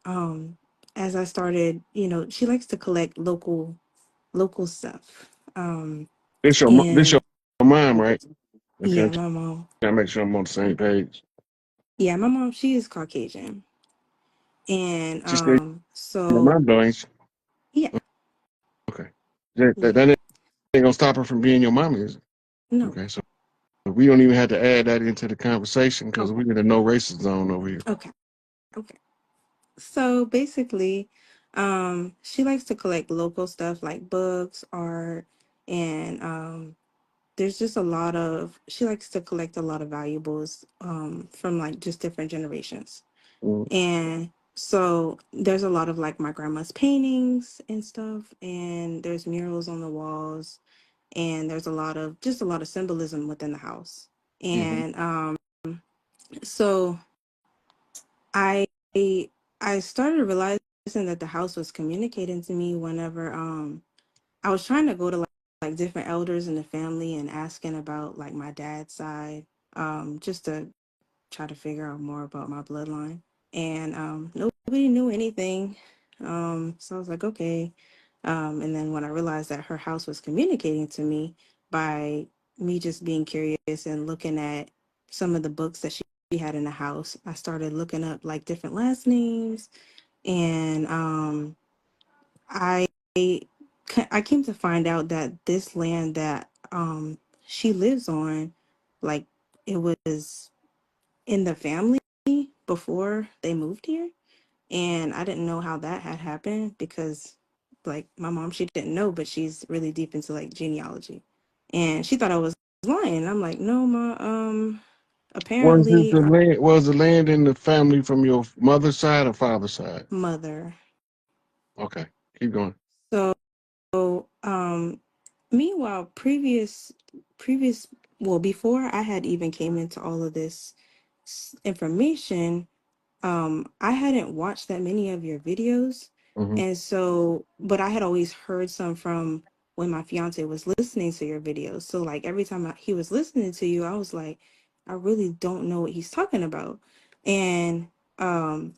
as I started, she likes to collect local stuff. This And your mom, right? Okay, I'm yeah, my mom. trying to make sure I'm on the same page. Yeah, my mom, she is Caucasian. And She said your so mom though, ain't she? yeah, Okay. That yeah. ain't gonna stop her from being your mom, is it? No. Okay, so we don't even have to add that into the conversation because Okay. we're in a no racist zone over here. Okay. Okay. So basically, she likes to collect local stuff like books, art, and there's just a lot of she likes to collect a lot of valuables from like just different generations. Mm-hmm. And so there's a lot of like my grandma's paintings and stuff, and there's murals on the walls, and there's a lot of symbolism within the house. And so I I started realizing that the house was communicating to me whenever I was trying to go to like different elders in the family and asking about like my dad's side, just to try to figure out more about my bloodline. And nobody knew anything. So I was like, okay. And then when I realized that her house was communicating to me by me just being curious and looking at some of the books that she had in the house, I started looking up like different last names. And I I came to find out that this land that she lives on, like it was in the family before they moved here. And I didn't know how that had happened because like my mom, she didn't know, but she's really deep into like genealogy. And she thought I was lying. I'm like, no, ma, Was it apparently the our land? Was the land in the family from your mother's side or father's side? mother. Okay, keep going. So meanwhile, previous well, before I had even came into all of this information, I hadn't watched that many of your videos. Hmm. And so, but I had always heard some from when my fiance was listening to your videos. So like every time he was listening to you, I was like, I really don't know what he's talking about. And um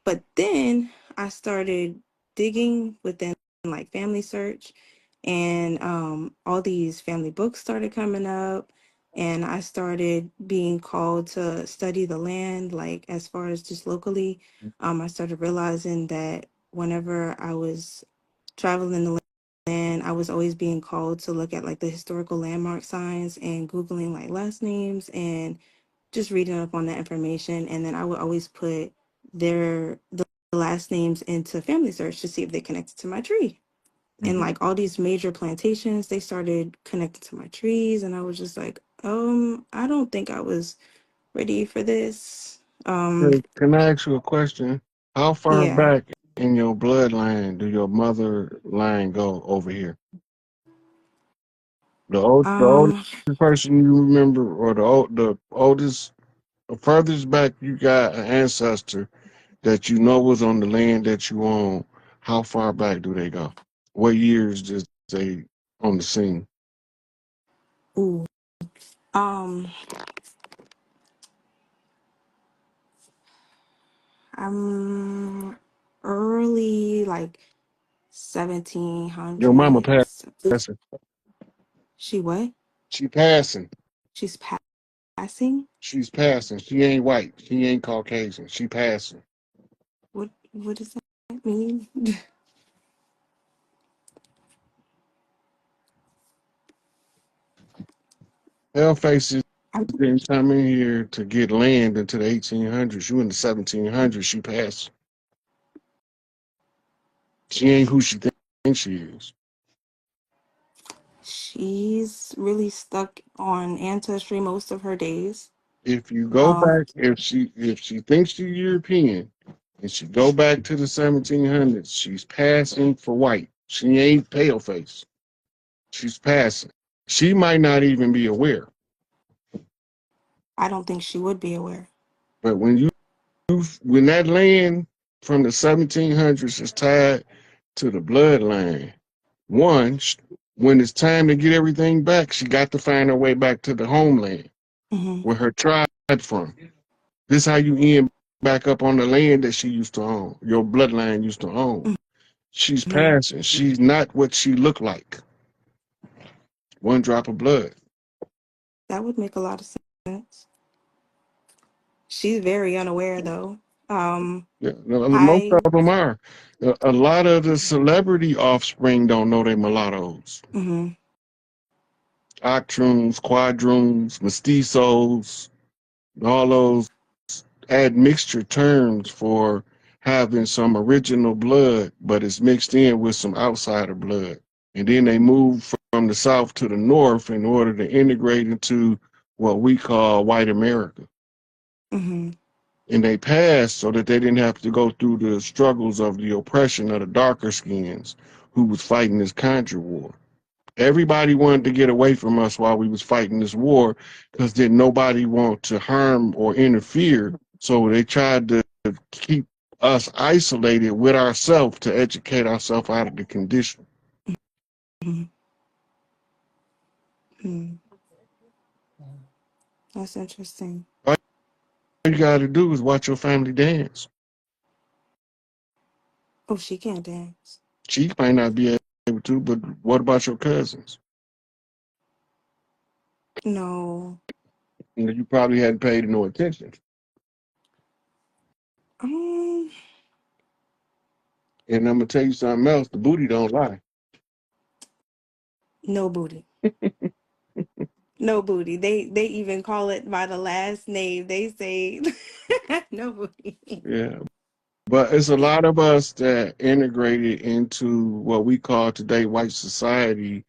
but then I started digging within like Family Search, and all these family books started coming up, and I started being called to study the land, like as far as just locally. I started realizing that whenever I was traveling the land, I was always being called to look at like the historical landmark signs and Googling like last names and just reading up on that information. And then I would always put the last names into Family Search to see if they connected to my tree. And Hmm. like all these major plantations, they started connecting to my trees, and I was just like, I don't think I was ready for this. Can I ask you a question? How far Yeah. back in your bloodline do your mother line go over here? The oldest Um, person you remember, or the oldest, the furthest back you got an ancestor that you know was on the land that you own. How far back do they go? What years does they on the scene? ooh. Um, I'm early like Your mama 1700s. passing. She what? She passing. She's passing? She's passing. She ain't white. She ain't Caucasian. She passing. What does that mean? Palefaces I, didn't come in here to get land into the 1800s. You in the 1700s. She passed. She ain't who she thinks she is. she's really stuck on ancestry most of her days. If you go Um, back, if she thinks she's European, and she go back to the 1700s, she's passing for white. She ain't pale face. She's passing. She might not even be aware. I don't think she would be aware. But when that land from the 1700s is tied to the bloodline, one, when it's time to get everything back, she got to find her way back to the homeland Hmm. where her tribe from. This how you end back up on the land that she used to own, your bloodline used to own. She's Hmm. passing. She's not what she looked like. One drop of blood. That would make a lot of sense. She's very unaware though. Yeah, no, most I of them are. A lot of the celebrity offspring don't know they mulattoes. hmm Octroons, quadroons, mestizos, all those admixture terms for having some original blood, but it's mixed in with some outsider blood. And then they move from the South to the North in order to integrate into what we call white America. hmm And they passed so that they didn't have to go through the struggles of the oppression of the darker skins who was fighting this contra war. Everybody wanted to get away from us while we was fighting this war because then nobody wanted to harm or interfere. So they tried to keep us isolated with ourselves to educate ourselves out of the condition. hmm hmm That's interesting. All you got to do is watch your family dance. Oh, she can't dance. She might not be able to, but what about your cousins? No. You probably hadn't paid no attention. Um, And I'm gonna tell you something else. The booty don't lie. no booty. No booty. They even call it by the last name. They say no booty. Yeah. But it's a lot of us that integrated into what we call today white society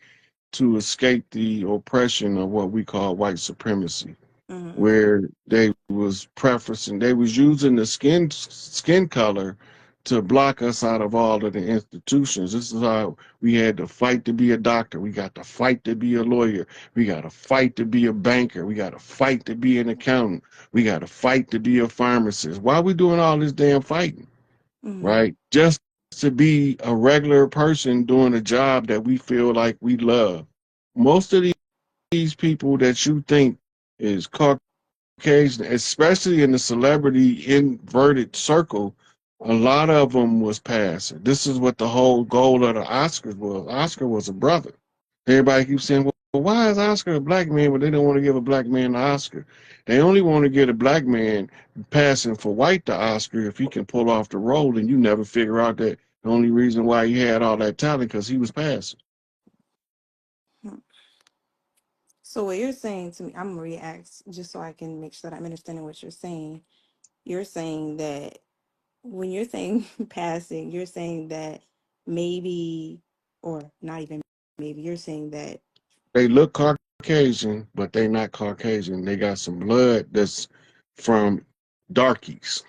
to escape the oppression of what we call white supremacy, Hmm. where they was preferencing, they was using the skin color to block us out of all of the institutions. This is how we had to fight to be a doctor. We got to fight to be a lawyer. We got to fight to be a banker. We got to fight to be an accountant. We got to fight to be a pharmacist. Why are we doing all this damn fighting? Hmm. Right? Just to be a regular person doing a job that we feel like we love. Most of these people that you think is Caucasian, especially in the celebrity inverted circle, a lot of them was passing. This is what the whole goal of the Oscars was. Oscar was a brother. Everybody keeps saying, well, why is Oscar a black man, but they don't want to give a black man the Oscar? They only want to get a black man passing for white the Oscar if he can pull off the role, and you never figure out that the only reason why he had all that talent because he was passing. So what you're saying to me, I'm gonna react just so I can make sure that I'm understanding what you're saying. You're saying that when you're saying passing, you're saying that maybe, or not even maybe, you're saying that They look Caucasian, but they not Caucasian. They got some blood that's from darkies.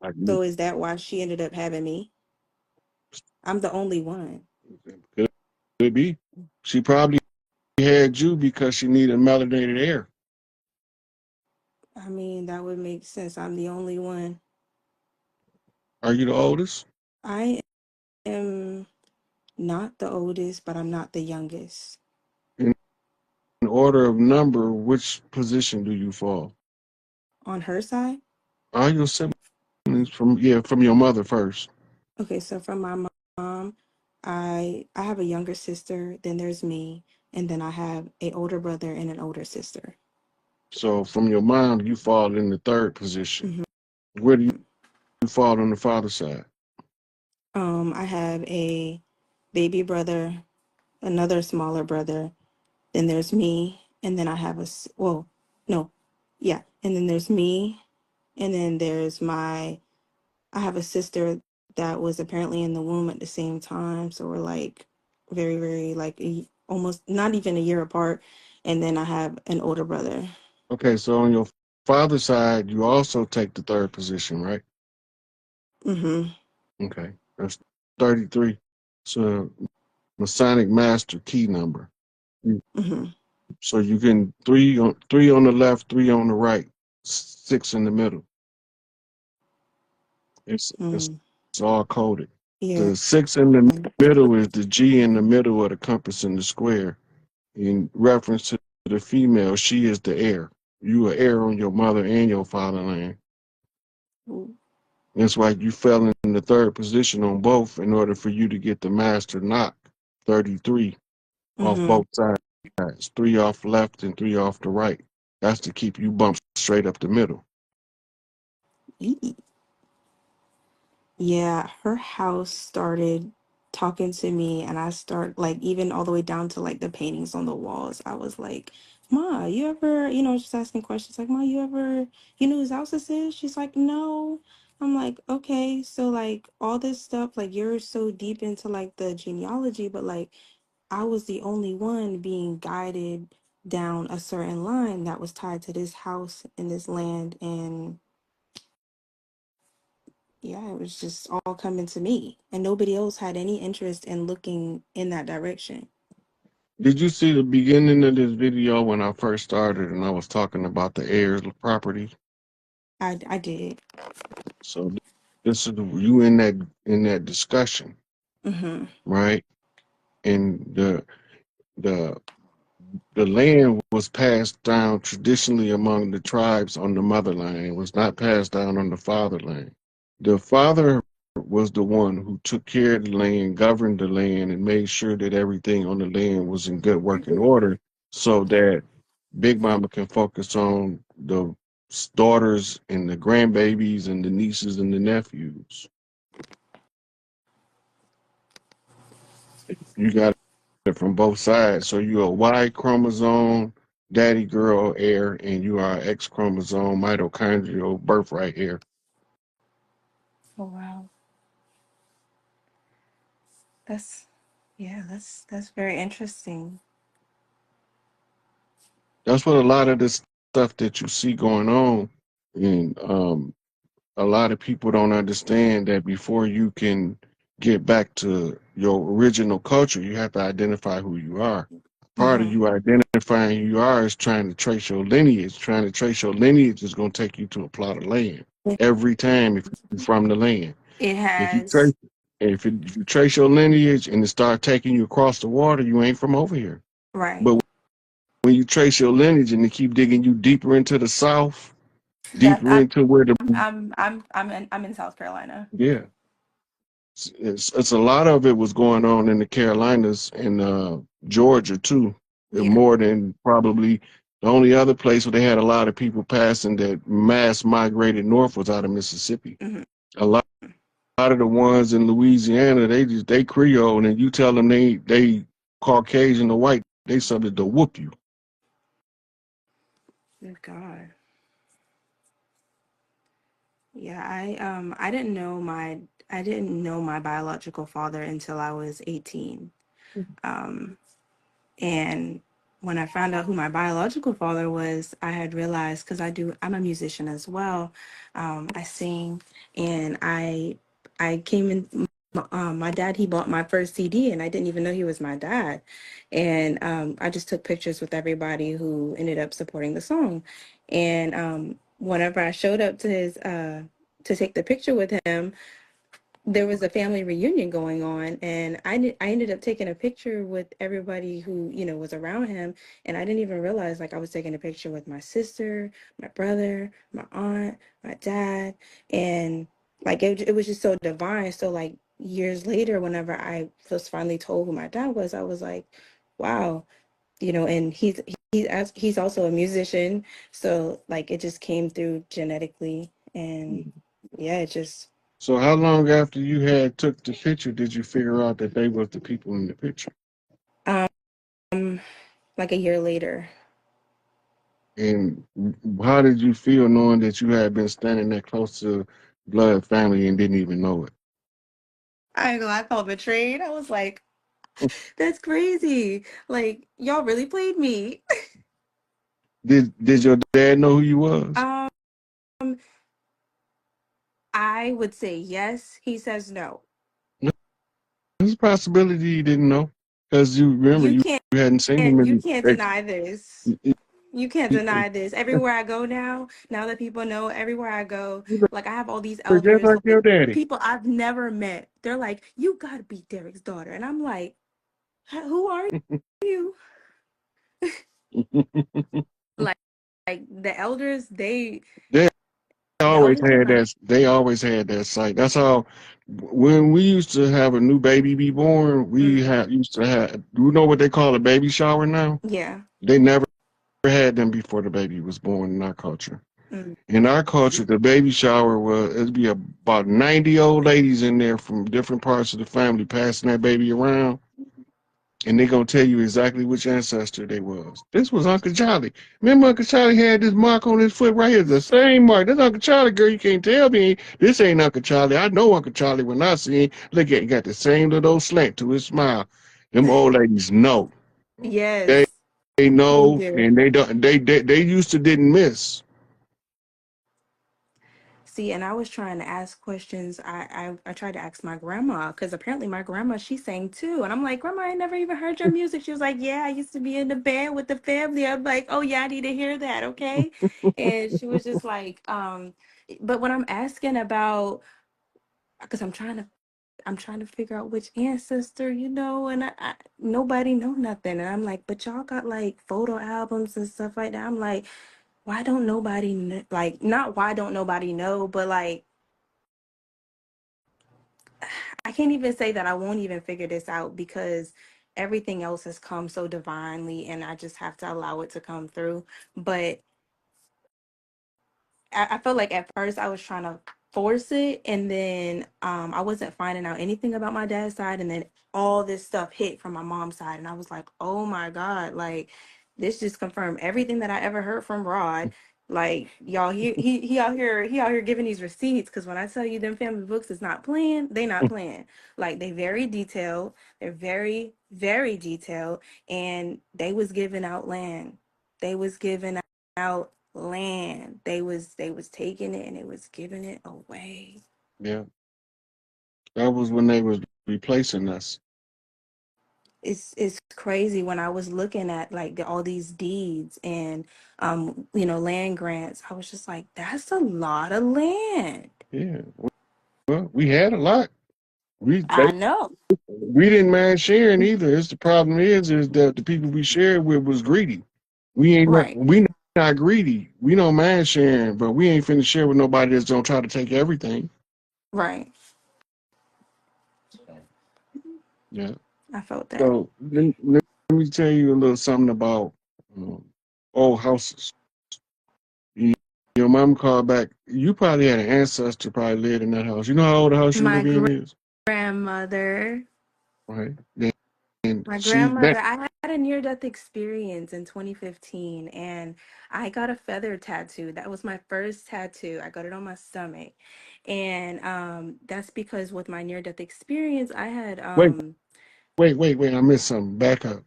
Like me. so is that why she ended up having me? I'm the only one. Could be. She probably had you because she needed melanated hair. I mean, that would make sense. I'm the only one. Are you the oldest? I am not the oldest, but I'm not the youngest. In order of number, which position do you fall? On her side, Are your siblings from your mother first? okay, so from my mom, I have a younger sister, then there's me, and then I have a older brother and an older sister. So from your mom, you fall in the third position. Hmm. Where do you fall on the father's side? I have a baby brother, another smaller brother, then there's me, and then I have well, no, yeah, and then there's me, and then there's I have a sister that was apparently in the womb at the same time, so we're like very, very like almost not even a year apart, and then I have an older brother. Okay, so on your father's side, you also take the third position, right? Mm-hmm. Okay, that's 33. So Masonic Master key number. Mm-hmm. So you can three on the left, three on the right, six in the middle. It's Mm. all coded. Yeah. The six in the middle is the G in the middle of the compass in the square. In reference to the female, she is the heir. You are heir on your mother and your fatherland. Ooh. That's why you fell in the third position on both in order for you to get the master knock 33 off Mm-hmm. both sides, three off left and three off the right. That's to keep you bumped straight up the middle. Yeah, her house started talking to me, and I start like even all the way down to like the paintings on the walls. I was like, "Ma, you ever, just asking questions like, Ma, you ever, whose house this is?" She's like, "No." I'm like, "Okay, so like all this stuff, like you're so deep into like the genealogy, but like I was the only one being guided down a certain line that was tied to this house and this land, and yeah, it was just all coming to me, and nobody else had any interest in looking in that direction. Did you see the beginning of this video when I first started and I was talking about the heirs property? I did. So this is you in that discussion, Mm-hmm. right? And the the land was passed down traditionally among the tribes on the motherland. It was not passed down on the fatherland. The father was the one who took care of the land, governed the land, and made sure that everything on the land was in good working order so that Big Mama can focus on the daughters and the grandbabies and the nieces and the nephews. You got it from both sides. So you're a Y chromosome daddy girl heir, and you are X chromosome mitochondrial birthright heir. Oh wow, that's yeah, that's very interesting. That's what a lot of this stuff that you see going on, and a lot of people don't understand that before you can get back to your original culture, you have to identify who you are. Part of Mm-hmm. you identifying who you are is trying to trace your lineage. Trying to trace your lineage is going to take you to a plot of land every time if you're from the land. It If you trace, has if you trace your lineage and it start taking you across the water, you ain't from over here. right. But when you trace your lineage and they keep digging you deeper into the south, That deeper into where the I'm in South Carolina. yeah, it's a lot of it was going on in the Carolinas and Georgia too, Yeah. more than probably the only other place where they had a lot of people passing that mass migrated north was out of Mississippi. Mm-hmm. A lot of the ones in Louisiana, they Creole, and you tell them they Caucasian or white, they subject to whoop you. Good God. Yeah, I didn't know my biological father until I was 18. Um, And when I found out who my biological father was, I had realized because I'm a musician as well. I sing, and I came in. My dad, he bought my first CD, and I didn't even know he was my dad. And I just took pictures with everybody who ended up supporting the song. And whenever I showed up to take the picture with him, there was a family reunion going on, and I ended up taking a picture with everybody who was around him, and I didn't even realize like I was taking a picture with my sister, my brother, my aunt, my dad, and like it was just so divine. So like years later, whenever I was finally told who my dad was, I was like, wow, and he's also a musician, so like it just came through genetically, and yeah, it just So how long after you had took the picture did you figure out that they was the people in the picture? um like a year later. And how did you feel knowing that you had been standing that close to blood family and didn't even know it? I ain't gonna lie, I felt betrayed. I was like, that's crazy. Like, y'all really played me. Did your dad know who you was? Um, I would say yes. He says no. There's a possibility he didn't know because you remember You you can't hadn't seen him you in can't deny this. You can't you deny this. Everywhere I go now that people know, everywhere I go, like I have all these look just elders, like like your daddy. people I've never met. They're like, you gotta be Derek's daughter. And I'm like, who are you? Like like the elders, they They Oh always yeah. had that. They always had that sight. That's how. When we used to have a new baby be born, we Mm, had used to have. Do you know what they call a baby shower now? yeah. They never had them before the baby was born in our culture. Mm. In our culture, the baby shower was it'd be about 90 old ladies in there from different parts of the family passing that baby around, and they gonna tell you exactly which ancestor they was. This was Uncle Charlie. Remember Uncle Charlie had this mark on his foot right here, the same mark. This Uncle Charlie, girl, you can't tell me this ain't Uncle Charlie. I know Uncle Charlie when I see him. Look at he got the same little slant to his smile. Them old ladies know. They Yes, they they know, do. and they don't. They used to didn't miss. See, and I was trying to ask questions. I tried to ask my grandma because apparently my grandma she sang too, and I'm like, Grandma, I never even heard your music. She was like, Yeah, I used to be in the band with the family. I'm like, Oh yeah, I need to hear that, okay? And she was just like, but when I'm asking about, because I'm trying to figure out which ancestor, and nobody know nothing, and I'm like, but y'all got like photo albums and stuff like that. I'm like, why don't nobody like not why don't nobody know, but like I can't even say that I won't even figure this out because everything else has come so divinely and I just have to allow it to come through. But I felt like at first I was trying to force it, and then I wasn't finding out anything about my dad's side, and then all this stuff hit from my mom's side, and I was like, oh my God, like this just confirmed everything that I ever heard from Rod. Like y'all, he out here giving these receipts because when I tell you them family books is not playing, they not playing. Like they very detailed, they're very very detailed, and they was giving out land. They was giving out land. They was taking it and it was giving it away. Yeah, that was when they was replacing us. It's crazy when I was looking at like all these deeds and land grants. I was just like, that's a lot of land. Yeah, well, we had a lot. We I they, know. we didn't mind sharing either. It's the problem is that the people we shared with was greedy. Right. We not greedy. We don't mind sharing, but we ain't finna share with nobody that's gonna try to take everything. Right. Yeah. I felt that. So let me tell you a little something about um, old houses. You, your mom called back. You probably had an ancestor probably lived in that house. You know how old the house you My live in is, grandmother. right? And My she that grandmother, I had a near death experience in 2015 and I got a feather tattoo. That was my first tattoo. I got it on my stomach. And that's because with my near death experience, I had wait, wait. I missed something. Back up.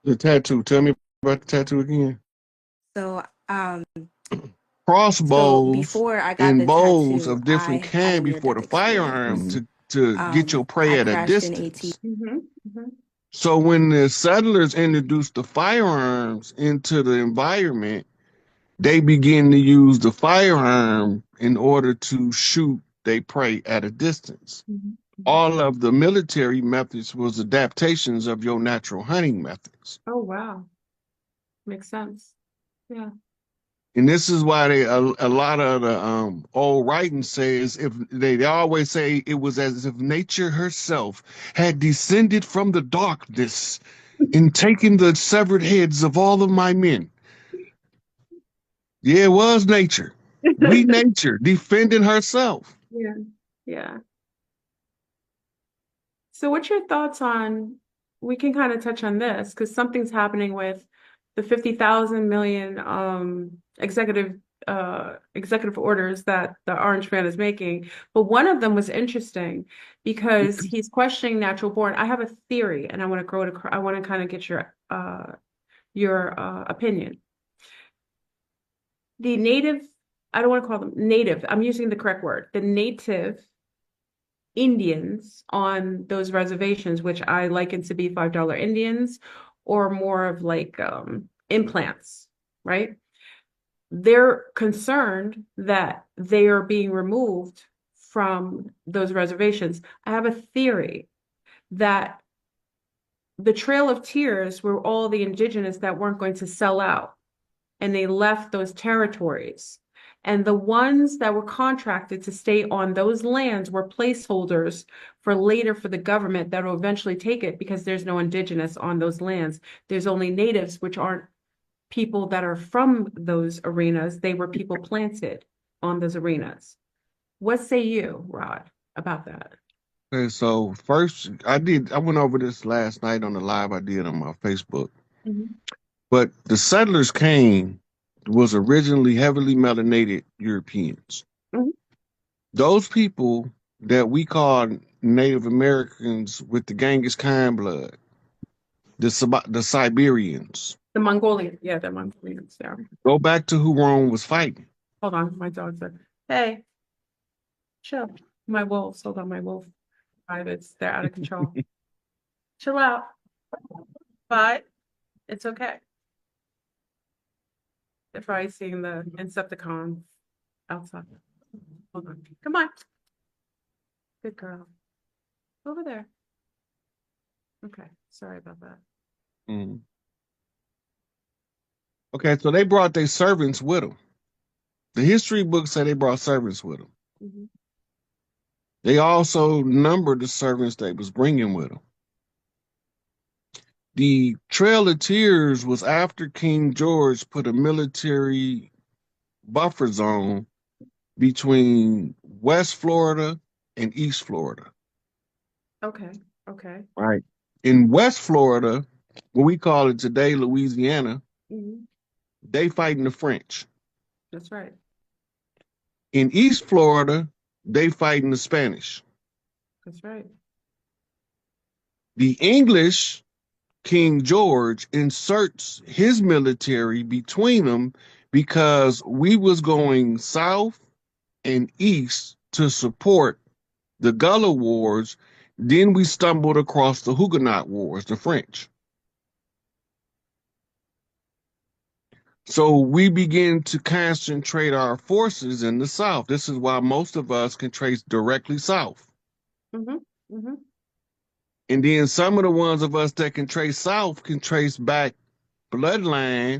The tattoo. Tell me about the tattoo again. so um so Crossbows before I got and the bows tattoo, of different I had a kind near before death the experience. firearm to get your I prey at a crashed an AT. distance. So when the settlers introduced the firearms into the environment, they begin to use the firearm in order to shoot they prey at a distance. All of the military methods was adaptations of your natural hunting methods. Oh, wow. Makes sense. Yeah. And this is why a lot of the old writing says if they always say it was as if nature herself had descended from the darkness and taken the severed heads of all of my men. Yeah, it was nature. We nature defending herself. Yeah. Yeah. So what's your thoughts on, we can kind of touch on this because something's happening with the 50,000 million executive orders that the Orange Man is making. But one of them was interesting because he's questioning natural born. I have a theory and I want to kind of get your opinion. The native, I don't want to call them native, I'm using the correct word. The native Indians on those reservations, which I liken to be $5 Indians or more of like implants, right? They're concerned that they are being removed from those reservations. I have a theory that the Trail of Tears were all the indigenous that weren't going to sell out and they left those territories. And the ones that were contracted to stay on those lands were placeholders for later for the government that will eventually take it because there's no indigenous on those lands. There's only natives, which aren't people that are from those arenas. They were people planted on those arenas. What say you, Rod, about that? Okay, so first I went over this last night on the live I did on my Facebook. Mhm. But the settlers came was originally heavily melanated Europeans. Mhm. Those people that we call Native Americans with the Genghis Khan blood, the Siberians, The Mongolian, yeah, the Mongolians there. go back to who Rome was fighting. Hold on, my dog's there. Hey, chill. My wolves, hold on, my wolf. Privates, they're out of control. Chill out. But it's okay. They're probably seeing the Insecticons outside. Hold on. Come on. Good girl. Over there. Okay. Sorry about that. Mhm. Okay, so they brought their servants with them. The history books say they brought servants with them. Mhm. They also numbered the servants they was bringing with them. The Trail of Tears was after King George put a military buffer zone between West Florida and East Florida. Okay. Okay. Right. In West Florida, what we call it today, Louisiana, Mhm. they fighting the French. That's right. In East Florida, they fighting the Spanish. That's right. The English, King George, inserts his military between them because we was going south and east to support the Gullah Wars. Then we stumbled across the Huguenot Wars, the French. So we begin to concentrate our forces in the South. This is why most of us can trace directly south. Mm-hmm. Mm-hmm. And then some of the ones of us that can trace south can trace back bloodline